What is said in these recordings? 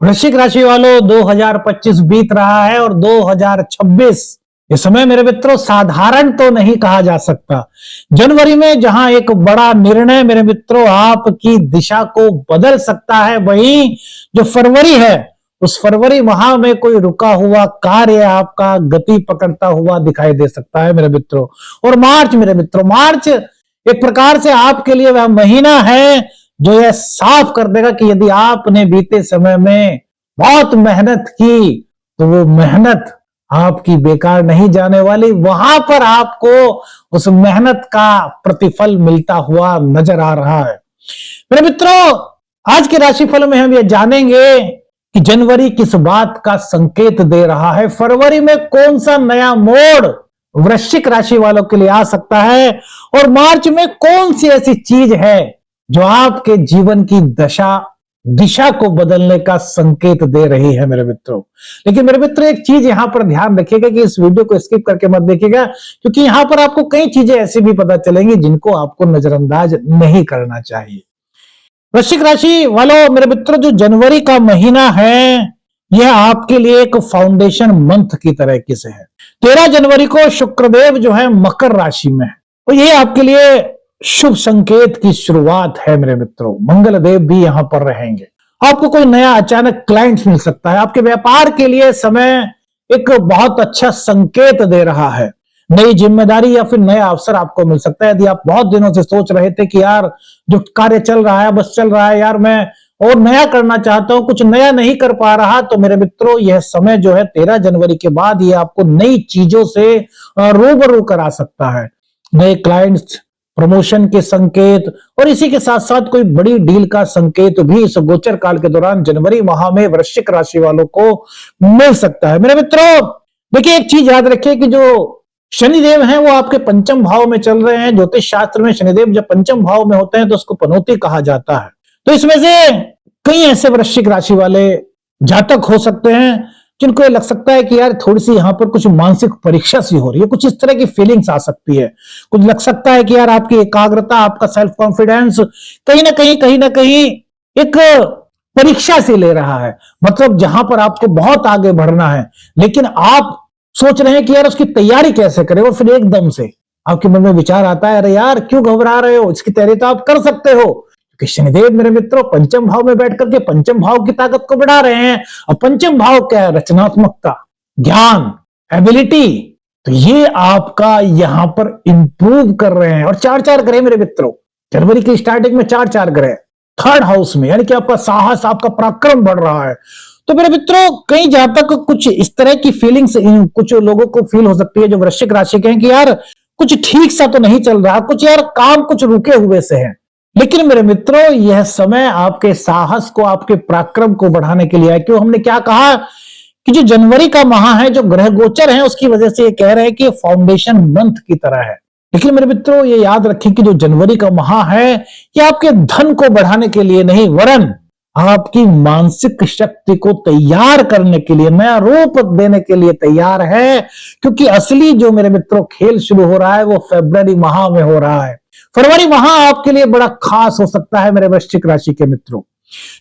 वृश्चिक राशि वालों 2025 बीत रहा है और 2026 इस समय मेरे मित्रों साधारण तो नहीं कहा जा सकता। जनवरी में जहां एक बड़ा निर्णय मेरे मित्रों आपकी दिशा को बदल सकता है, वहीं जो फरवरी है उस फरवरी माह में कोई रुका हुआ कार्य आपका गति पकड़ता हुआ दिखाई दे सकता है मेरे मित्रों। और मार्च मेरे मित्रों, मार्च एक प्रकार से आपके लिए वह महीना है जो यह साफ कर देगा कि यदि आपने बीते समय में बहुत मेहनत की तो वो मेहनत आपकी बेकार नहीं जाने वाली। वहां पर आपको उस मेहनत का प्रतिफल मिलता हुआ नजर आ रहा है मेरे मित्रों। आज के राशिफल में हम ये जानेंगे कि जनवरी किस बात का संकेत दे रहा है, फरवरी में कौन सा नया मोड़ वृश्चिक राशि वालों के लिए आ सकता है, और मार्च में कौन सी ऐसी चीज है जो आपके जीवन की दिशा को बदलने का संकेत दे रही है मेरे मित्रों। लेकिन मेरे मित्रों एक चीज यहां पर ध्यान रखिएगा कि इस वीडियो को स्किप करके मत देखिएगा, क्योंकि यहां पर आपको कई चीजें ऐसी भी पता चलेंगी जिनको आपको नजरअंदाज नहीं करना चाहिए। वृश्चिक राशि वालों मेरे मित्रों, जो जनवरी का महीना है यह आपके लिए एक फाउंडेशन मंथ की तरह से है। 13 जनवरी को शुक्रदेव जो है मकर राशि में है, तो ये आपके लिए शुभ संकेत की शुरुआत है मेरे मित्रों। मंगल देव भी यहां पर रहेंगे। आपको कोई नया अचानक क्लाइंट मिल सकता है। आपके व्यापार के लिए समय एक बहुत अच्छा संकेत दे रहा है। नई जिम्मेदारी या फिर नया अवसर आपको मिल सकता है। यदि आप बहुत दिनों से सोच रहे थे कि यार जो कार्य चल रहा है बस चल रहा है, यार मैं और नया करना चाहता हूं, कुछ नया नहीं कर पा रहा, तो मेरे मित्रों यह समय जो है 13 जनवरी के बाद ये आपको नई चीजों से रूबरू करा सकता है। नए क्लाइंट्स, प्रमोशन के संकेत और इसी के साथ साथ कोई बड़ी डील का संकेत भी इस गोचर काल के दौरान जनवरी माह में वृश्चिक राशि वालों को मिल सकता है मेरे मित्रों। देखिए एक चीज याद रखिए कि जो शनिदेव हैं वो आपके पंचम भाव में चल रहे हैं। ज्योतिष शास्त्र में शनिदेव जब पंचम भाव में होते हैं तो उसको पनौती कहा जाता है। तो इसमें से कई ऐसे वृश्चिक राशि वाले जातक हो सकते हैं जिनको ये लग सकता है कि यार थोड़ी सी यहाँ पर कुछ मानसिक परीक्षा सी हो रही है, कुछ इस तरह की फीलिंग्स आ सकती है। कुछ लग सकता है कि यार आपकी एकाग्रता, आपका सेल्फ कॉन्फिडेंस कहीं ना कहीं एक परीक्षा से ले रहा है। मतलब जहां पर आपको बहुत आगे बढ़ना है लेकिन आप सोच रहे हैं कि यार उसकी तैयारी कैसे करें, और फिर एकदम से आपके मन में विचार आता है अरे यार क्यों घबरा रहे हो, इसकी तैयारी तो आप कर सकते हो। कि शनिदेव मेरे मित्रों पंचम भाव में बैठ करके पंचम भाव की ताकत को बढ़ा रहे हैं। और पंचम भाव क्या है? रचनात्मकता, ज्ञान, एबिलिटी। तो ये आपका यहां पर इंप्रूव कर रहे हैं। और 4-4 ग्रह मेरे मित्रों, जनवरी की स्टार्टिंग में 4-4 ग्रह थर्ड हाउस में, यानी कि आपका साहस, आपका पराक्रम बढ़ रहा है। तो मेरे मित्रों कई जहां तक कुछ इस तरह की फीलिंग्स कुछ लोगों को फील हो सकती है जो वृश्चिक राशि के हैं कि यार कुछ ठीक सा तो नहीं चल रहा, कुछ यार काम कुछ रुके हुए से है। लेकिन मेरे मित्रों यह समय आपके साहस को, आपके पराक्रम को बढ़ाने के लिए है। क्यों? हमने क्या कहा कि जो जनवरी का माह है, जो ग्रह गोचर है उसकी वजह से ये कह रहे हैं कि फाउंडेशन मंथ की तरह है। लेकिन मेरे मित्रों ये याद रखें कि जो जनवरी का माह है ये आपके धन को बढ़ाने के लिए नहीं, वरन आपकी मानसिक शक्ति को तैयार करने के लिए, नया रूप देने के लिए तैयार है। क्योंकि असली जो मेरे मित्रों खेल शुरू हो रहा है वो फरवरी माह में हो रहा है। फरवरी माह आपके लिए बड़ा खास हो सकता है मेरे वृश्चिक राशि के मित्रों।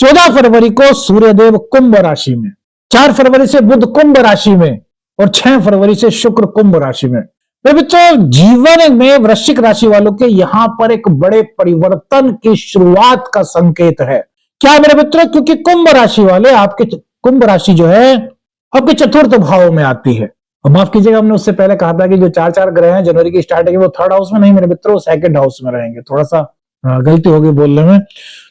14 फरवरी को सूर्यदेव कुंभ राशि में, 4 फरवरी से बुध कुंभ राशि में और 6 फरवरी से शुक्र कुंभ राशि में। मेरे मित्रों जीवन में वृश्चिक राशि वालों के यहां पर एक बड़े परिवर्तन की शुरुआत का संकेत है। क्या मेरे मित्रों? क्योंकि कुंभ राशि वाले, आपके कुंभ राशि जो है आपके चतुर्थ भाव में आती है। माफ कीजिएगा, हमने उससे पहले कहा था कि जो 4-4 ग्रह हैं जनवरी की स्टार्टिंग में वो थर्ड हाउस में नहीं मेरे मित्रों, सेकंड हाउस में रहेंगे। थोड़ा सा गलती होगी बोलने में।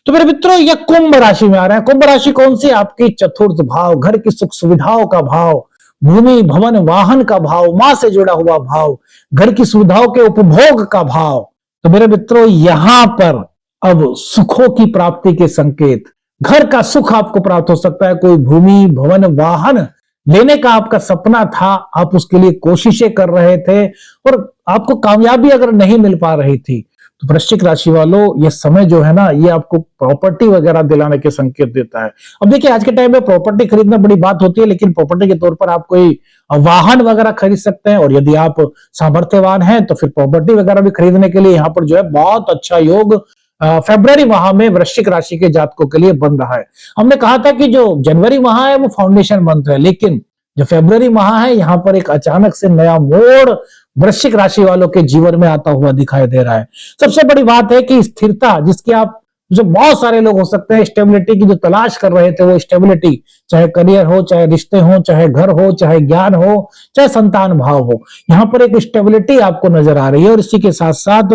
तो मेरे मित्रों ये कुंभ राशि में आ रहे हैं। कुंभ राशि कौन सी? आपकी चतुर्थ भाव, घर की सुख सुविधाओं का भाव, भूमि भवन वाहन का भाव, मां से जुड़ा हुआ भाव, घर की सुविधाओं के उपभोग का भाव। तो मेरे मित्रों यहां पर अब सुखों की प्राप्ति के संकेत, घर का सुख आपको प्राप्त हो सकता है। कोई भूमि भवन वाहन लेने का आपका सपना था, आप उसके लिए कोशिशें कर रहे थे और आपको कामयाबी अगर नहीं मिल पा रही थी, तो वृश्चिक राशि वालों ये समय जो है ना ये आपको प्रॉपर्टी वगैरह दिलाने के संकेत देता है। अब देखिए आज के टाइम में प्रॉपर्टी खरीदना बड़ी बात होती है, लेकिन प्रॉपर्टी के तौर पर आप कोई वाहन वगैरह खरीद सकते हैं। और यदि आप सामर्थ्यवान हैं तो फिर प्रॉपर्टी वगैरह भी खरीदने के लिए यहाँ पर जो है बहुत अच्छा योग फरवरी माह में वृश्चिक राशि के जातकों के लिए बन रहा है। हमने कहा था कि जो जनवरी माह है वो फाउंडेशन मंथ है, लेकिन जो फरवरी माह है यहाँ पर एक अचानक से नया मोड़ वृश्चिक राशि वालों के जीवन में आता हुआ दिखाई दे रहा है। सबसे बड़ी बात है कि स्थिरता, जिसकी आप जो बहुत सारे लोग हो सकते हैं स्टेबिलिटी की जो तलाश कर रहे थे, वो स्टेबिलिटी, चाहे करियर हो, चाहे रिश्ते हो, चाहे घर हो, चाहे ज्ञान हो, चाहे संतान भाव हो, यहाँ पर एक स्टेबिलिटी आपको नजर आ रही है। और इसी के साथ साथ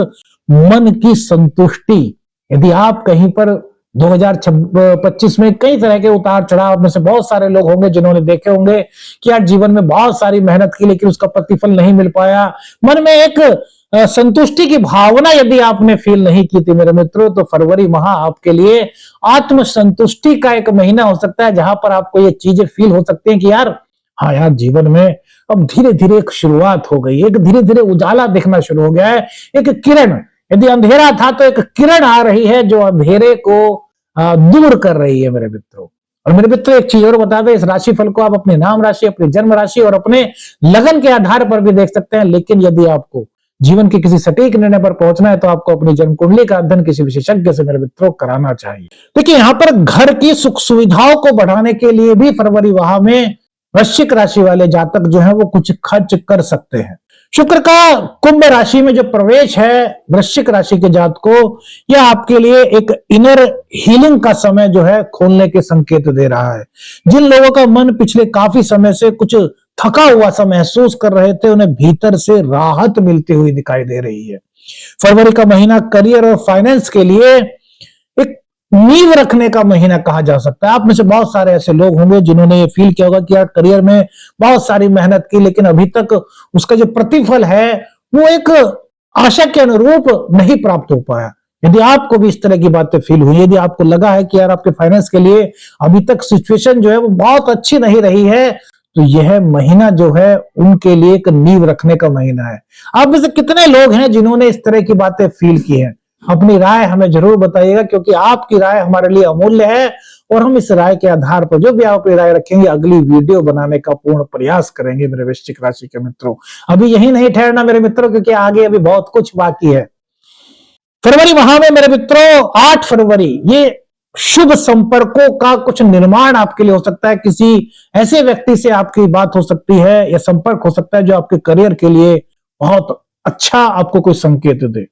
मन की संतुष्टि, यदि आप कहीं पर 2025 में कई तरह के उतार चढ़ाव में से बहुत सारे लोग होंगे जिन्होंने देखे होंगे कि यार जीवन में बहुत सारी मेहनत की लेकिन उसका प्रतिफल नहीं मिल पाया, मन में एक संतुष्टि की भावना यदि आपने फील नहीं की थी मेरे मित्रों, तो फरवरी माह आपके लिए आत्म संतुष्टि का एक महीना हो सकता है, जहां पर आपको ये चीजें फील हो सकती हैं कि यार हाँ यार जीवन में अब धीरे धीरे एक शुरुआत हो गई, एक धीरे धीरे उजाला दिखना शुरू हो गया है, एक किरण, यदि अंधेरा था तो एक किरण आ रही है जो अंधेरे को दूर कर रही है मेरे मित्रों। और मेरे मित्रों एक चीज और बता दें, इस राशिफल को आप अपनी नाम राशि, अपनी जन्म राशि और अपने लगन के आधार पर भी देख सकते हैं, लेकिन यदि आपको जीवन के किसी सटीक निर्णय पर पहुंचना है तो आपको अपनी जन्म कुंडली का अध्ययन किसी विशेषज्ञ से मेरे मित्रों कराना चाहिए। देखिए यहाँ पर घर की सुख सुविधाओं को बढ़ाने के लिए भी फरवरी माह में वृश्चिक राशि वाले जातक जो है वो कुछ खर्च कर सकते हैं। शुक्र का कुंभ राशि में जो प्रवेश है वृश्चिक राशि के जातकों, यह आपके लिए एक इनर हीलिंग का समय जो है खोलने के संकेत दे रहा है। जिन लोगों का मन पिछले काफी समय से कुछ थका हुआ सा महसूस कर रहे थे, उन्हें भीतर से राहत मिलती हुई दिखाई दे रही है। फरवरी का महीना करियर और फाइनेंस के लिए एक नींव रखने का महीना कहा जा सकता है। आप में से बहुत सारे ऐसे लोग होंगे जिन्होंने ये फील किया होगा कि यार करियर में बहुत सारी मेहनत की लेकिन अभी तक उसका जो प्रतिफल है वो एक आशा के अनुरूप नहीं प्राप्त हो पाया। यदि आपको भी इस तरह की बातें फील हुई, यदि आपको लगा है कि यार आपके फाइनेंस के लिए अभी तक सिचुएशन जो है वो बहुत अच्छी नहीं रही है, तो यह महीना जो है उनके लिए एक नींव रखने का महीना है। आप में से कितने लोग हैं जिन्होंने इस तरह की बातें फील की हैं? अपनी राय हमें जरूर बताइएगा, क्योंकि आपकी राय हमारे लिए अमूल्य है और हम इस राय के आधार पर जो भी आप अपनी राय रखेंगे अगली वीडियो बनाने का पूर्ण प्रयास करेंगे मेरे वृश्चिक राशि के मित्रों। अभी यही नहीं ठहरना मेरे मित्रों, क्योंकि आगे अभी बहुत कुछ बाकी है। फरवरी माह में मेरे मित्रों 8 फरवरी ये शुभ संपर्कों का कुछ निर्माण आपके लिए हो सकता है। किसी ऐसे व्यक्ति से आपकी बात हो सकती है या संपर्क हो सकता है जो आपके करियर के लिए बहुत अच्छा आपको कोई संकेत दे।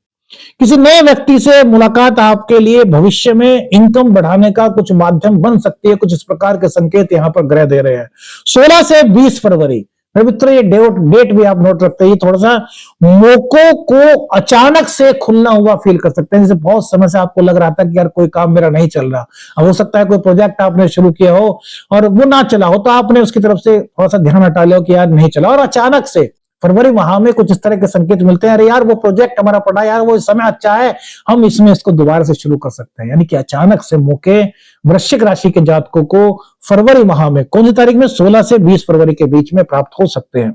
किसी नए व्यक्ति से मुलाकात आपके लिए भविष्य में इनकम बढ़ाने का कुछ माध्यम बन सकती है। कुछ इस प्रकार के संकेत यहां पर ग्रह दे रहे हैं। 16 से 20 फरवरी मेरे मित्र, ये डेट भी आप नोट रखते हैं, थोड़ा सा मौकों को अचानक से खुलना हुआ फील कर सकते हैं। जैसे बहुत समय से आपको लग रहा था कि यार कोई काम मेरा नहीं चल रहा, अब हो सकता है कोई प्रोजेक्ट आपने शुरू किया हो और वो ना चला हो, तो आपने उसकी तरफ से थोड़ा सा ध्यान हटा लिया कि यार नहीं चला, और अचानक से फरवरी माह में कुछ इस तरह के संकेत मिलते हैं, अरे यार वो प्रोजेक्ट हमारा पड़ा यार, वो इस समय अच्छा है, हम इसमें इसको दोबारा से शुरू कर सकते हैं। यानी कि अचानक से मौके वृश्चिक राशि के जातकों को फरवरी माह में कौन सी तारीख में 16 से 20 फरवरी के बीच में प्राप्त हो सकते हैं।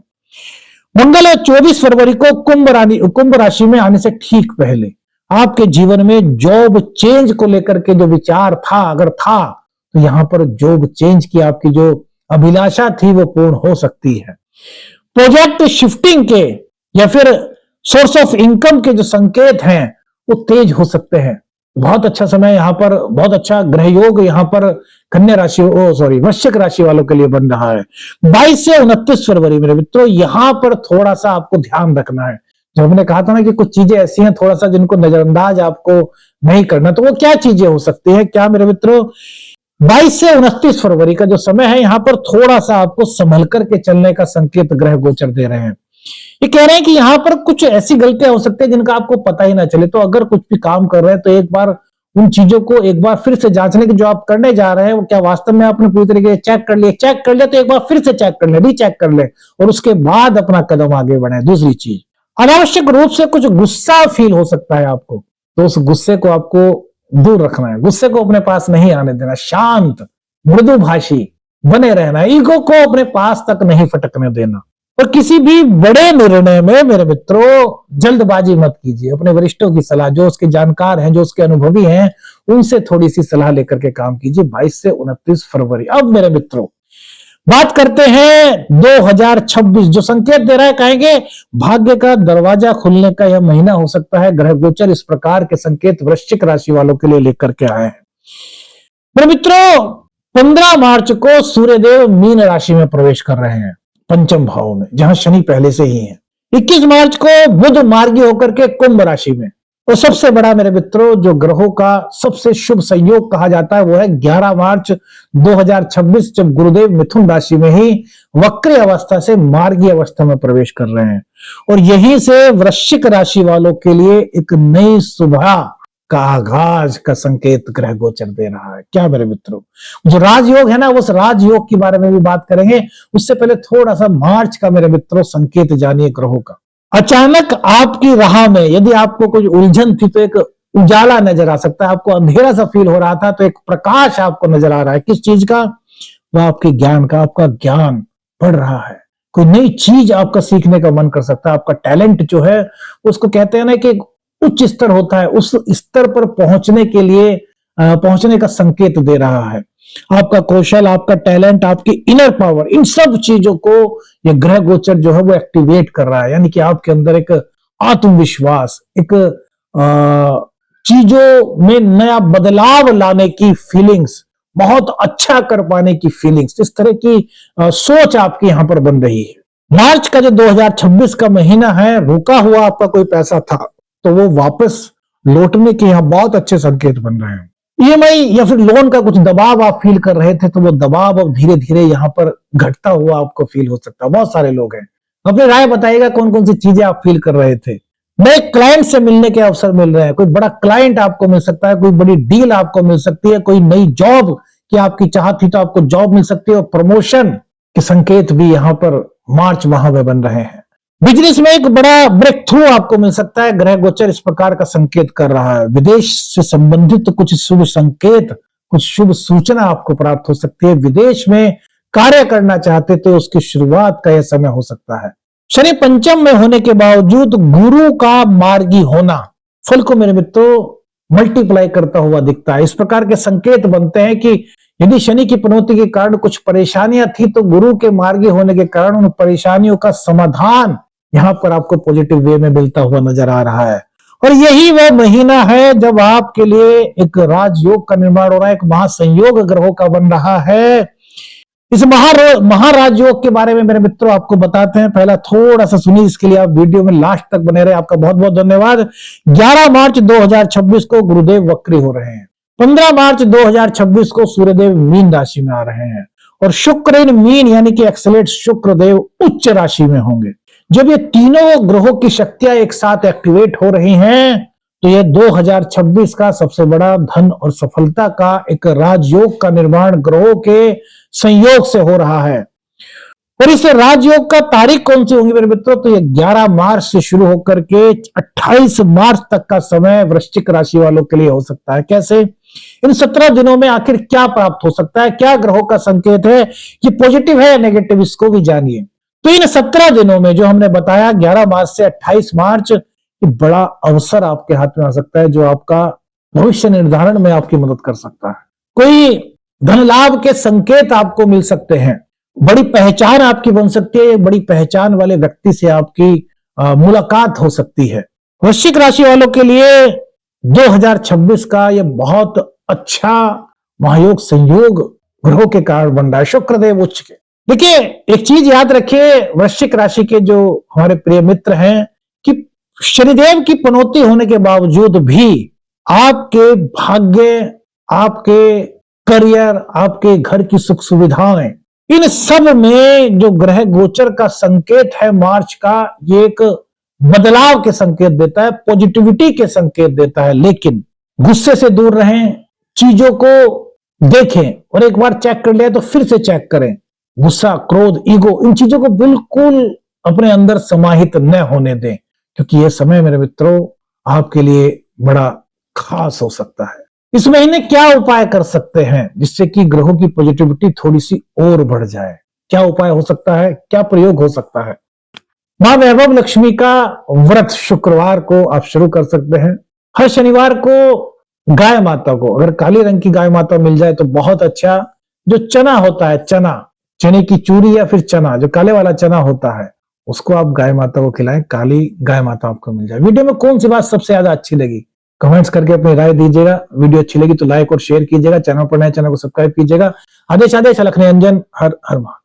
मंगल 24 फरवरी को कुंभ राशि में आने से ठीक पहले आपके जीवन में जॉब चेंज को लेकर के जो विचार था, अगर था, तो यहां पर जॉब चेंज की आपकी जो अभिलाषा थी वो पूर्ण हो सकती है। प्रोजेक्ट शिफ्टिंग के या फिर सोर्स ऑफ इनकम के जो संकेत हैं वो तेज हो सकते हैं। बहुत अच्छा समय यहां पर, बहुत अच्छा ग्रह योग यहां पर कन्या राशि वृश्चिक राशि वालों के लिए बन रहा है। 22 से 29 फरवरी मेरे मित्रों, यहां पर थोड़ा सा आपको ध्यान रखना है। जो हमने कहा था ना कि कुछ चीजें ऐसी हैं थोड़ा सा जिनको नजरअंदाज आपको नहीं करना, तो वो क्या चीजें हो सकती है क्या मेरे मित्रों? 22 से 29 फरवरी का जो समय है यहां पर थोड़ा सा आपको संभल करके चलने का संकेत ग्रह गोचर दे रहे हैं। ये कह रहे हैं कि यहां पर कुछ ऐसी गलतियां हो सकती है जिनका आपको पता ही ना चले। तो अगर कुछ भी काम कर रहे हैं तो एक बार उन चीजों को एक बार फिर से जांचने की, जो आप करने जा रहे हैं वो क्या वास्तव में आपने पूरी तरीके से चेक कर लिया तो एक बार फिर से चेक कर ले, रीचेक कर ले और उसके बाद अपना कदम आगे बढ़ाए। दूसरी चीज, अनावश्यक रूप से कुछ गुस्सा फील हो सकता है आपको, तो उस गुस्से को आपको दूर रखना है, गुस्से को अपने पास नहीं आने देना, शांत मृदुभाषी बने रहना, ईगो को अपने पास तक नहीं फटकने देना। और किसी भी बड़े निर्णय में मेरे मित्रों जल्दबाजी मत कीजिए। अपने वरिष्ठों की सलाह, जो उसके जानकार हैं, जो उसके अनुभवी हैं, उनसे थोड़ी सी सलाह लेकर के काम कीजिए। 22 से 29 फरवरी। अब मेरे मित्रों बात करते हैं 2026, जो संकेत दे रहा है, कहेंगे भाग्य का दरवाजा खुलने का यह महीना हो सकता है। ग्रह गोचर इस प्रकार के संकेत वृश्चिक राशि वालों के लिए लेकर के आए हैं। मेरे मित्रों, 15 मार्च को सूर्यदेव मीन राशि में प्रवेश कर रहे हैं, पंचम भाव में, जहां शनि पहले से ही है। 21 मार्च को बुध मार्गी होकर के कुंभ राशि में। और सबसे बड़ा मेरे मित्रों, जो ग्रहों का सबसे शुभ संयोग कहा जाता है, वो है 11 मार्च 2026, जब गुरुदेव मिथुन राशि में ही वक्री अवस्था से मार्गी अवस्था में प्रवेश कर रहे हैं। और यहीं से वृश्चिक राशि वालों के लिए एक नई सुबह का आगाज का संकेत ग्रह गोचर दे रहा है। क्या मेरे मित्रों, जो राजयोग है ना, उस राजयोग के बारे में भी बात करेंगे। उससे पहले थोड़ा सा मार्च का मेरे मित्रों संकेत जानिए ग्रहों का। अचानक आपकी राह में यदि आपको कुछ उलझन थी तो एक उजाला नजर आ सकता है। आपको अंधेरा सा फील हो रहा था तो एक प्रकाश आपको नजर आ रहा है। किस चीज का? वह आपके ज्ञान का। आपका ज्ञान बढ़ रहा है, कोई नई चीज आपका सीखने का मन कर सकता है। आपका टैलेंट जो है, उसको कहते हैं ना कि उच्च स्तर होता है, उस स्तर पर पहुंचने के लिए पहुंचने का संकेत दे रहा है। आपका कौशल, आपका टैलेंट, आपकी इनर पावर, इन सब चीजों को यह ग्रह गोचर जो है वो एक्टिवेट कर रहा है। यानी कि आपके अंदर एक आत्मविश्वास, एक चीजों में नया बदलाव लाने की फीलिंग्स, बहुत अच्छा कर पाने की फीलिंग्स, इस तरह की सोच आपकी यहां पर बन रही है। मार्च का जो 2026 का महीना है, रुका हुआ आपका कोई पैसा था तो वो वापस लौटने के यहां बहुत अच्छे संकेत बन रहे हैं। ईएमआई या फिर लोन का कुछ दबाव आप फील कर रहे थे तो वो दबाव अब धीरे धीरे यहां पर घटता हुआ आपको फील हो सकता है। बहुत सारे लोग हैं, अपनी राय बताइएगा कौन कौन सी चीजें आप फील कर रहे थे। नए क्लाइंट से मिलने के अवसर मिल रहे हैं, कोई बड़ा क्लाइंट आपको मिल सकता है, कोई बड़ी डील आपको मिल सकती है, कोई नई जॉब की आपकी चाहत थी तो आपको जॉब मिल सकती है। और प्रमोशन के संकेत भी यहां पर मार्च माह में बन रहे हैं। बिजनेस में एक बड़ा ब्रेक थ्रू आपको मिल सकता है। ग्रह गोचर इस प्रकार का संकेत कर रहा है। विदेश से संबंधित कुछ शुभ संकेत, कुछ शुभ सूचना आपको प्राप्त हो सकती है। विदेश में कार्य करना चाहते तो उसकी शुरुआत का यह समय हो सकता है। शनि पंचम में होने के बावजूद गुरु का मार्गी होना फल को मेरे मित्रों मल्टीप्लाई करता हुआ दिखता है। इस प्रकार के संकेत बनते हैं कि यदि शनि की पनौती के कारण कुछ परेशानियां थी तो गुरु के मार्गी होने के कारण उन परेशानियों का समाधान यहां पर आपको पॉजिटिव वे में मिलता हुआ नजर आ रहा है। और यही वह महीना है जब आपके लिए एक राजयोग का निर्माण हो रहा है, एक महासंयोग ग्रहों का बन रहा है। इस महाराजयोग के बारे में मेरे मित्रों आपको बताते हैं। पहला थोड़ा सा सुनिए, इसके लिए आप वीडियो में लास्ट तक बने रहे। आपका बहुत बहुत धन्यवाद। 11 मार्च 2026 को गुरुदेव वक्री हो रहे हैं। 15 मार्च 2026 को सूर्यदेव मीन राशि में आ रहे हैं और शुक्र इन मीन यानी कि एक्सेलेंट शुक्रदेव उच्च राशि में होंगे। जब ये तीनों ग्रहों की शक्तियां एक साथ एक्टिवेट हो रही हैं तो यह 2026 का सबसे बड़ा धन और सफलता का एक राजयोग का निर्माण ग्रहों के संयोग से हो रहा है। और इस राजयोग का तारीख कौन सी होंगी मेरे मित्रों? तो ये 11 मार्च से शुरू होकर के 28 मार्च तक का समय वृश्चिक राशि वालों के लिए हो सकता है। कैसे? इन 17 दिनों में आखिर क्या प्राप्त हो सकता है, क्या ग्रहों का संकेत है, ये पॉजिटिव है या नेगेटिव, इसको भी जानिए। तो इन 17 दिनों में जो हमने बताया 11 मार्च से 28 मार्च, ये बड़ा अवसर आपके हाथ में आ सकता है जो आपका भविष्य निर्धारण में आपकी मदद कर सकता है। कोई धन लाभ के संकेत आपको मिल सकते हैं, बड़ी पहचान आपकी बन सकती है, बड़ी पहचान वाले व्यक्ति से आपकी मुलाकात हो सकती है। वृश्चिक राशि वालों के लिए 2026 का यह बहुत अच्छा महायोग संयोग ग्रहों के कारण बन रहा है, शुक्रदेव उच्च के। देखिए एक चीज याद रखिए, वृश्चिक राशि के जो हमारे प्रिय मित्र हैं कि शनिदेव की पनौती होने के बावजूद भी आपके भाग्य, आपके करियर, आपके घर की सुख सुविधाएं, इन सब में जो ग्रह गोचर का संकेत है मार्च का, ये एक बदलाव के संकेत देता है, पॉजिटिविटी के संकेत देता है। लेकिन गुस्से से दूर रहें, चीजों को देखें और एक बार चेक कर लिया तो फिर से चेक करें। गुस्सा, क्रोध, ईगो, इन चीजों को बिल्कुल अपने अंदर समाहित न होने दें, क्योंकि यह समय मेरे मित्रों आपके लिए बड़ा खास हो सकता है। इस महीने क्या उपाय कर सकते हैं जिससे कि ग्रहों की पॉजिटिविटी थोड़ी सी और बढ़ जाए? क्या उपाय हो सकता है, क्या प्रयोग हो सकता है? मां वैभव लक्ष्मी का व्रत शुक्रवार को आप शुरू कर सकते हैं। हर शनिवार को गाय माता को, अगर काली रंग की गाय माता मिल जाए तो बहुत अच्छा, जो चना होता है, चना चने की चूरी या फिर चना, जो काले वाला चना होता है, उसको आप गाय माता को खिलाएं, काली गाय माता आपको मिल जाए। वीडियो में कौन सी बात सबसे ज्यादा अच्छी लगी, कमेंट्स करके अपनी राय दीजिएगा। वीडियो अच्छी लगी तो लाइक और शेयर कीजिएगा। चैनल पर नए, चैनल को सब्सक्राइब कीजिएगा। आदेश आदेश अलख निरंजन, हर हर महादेव।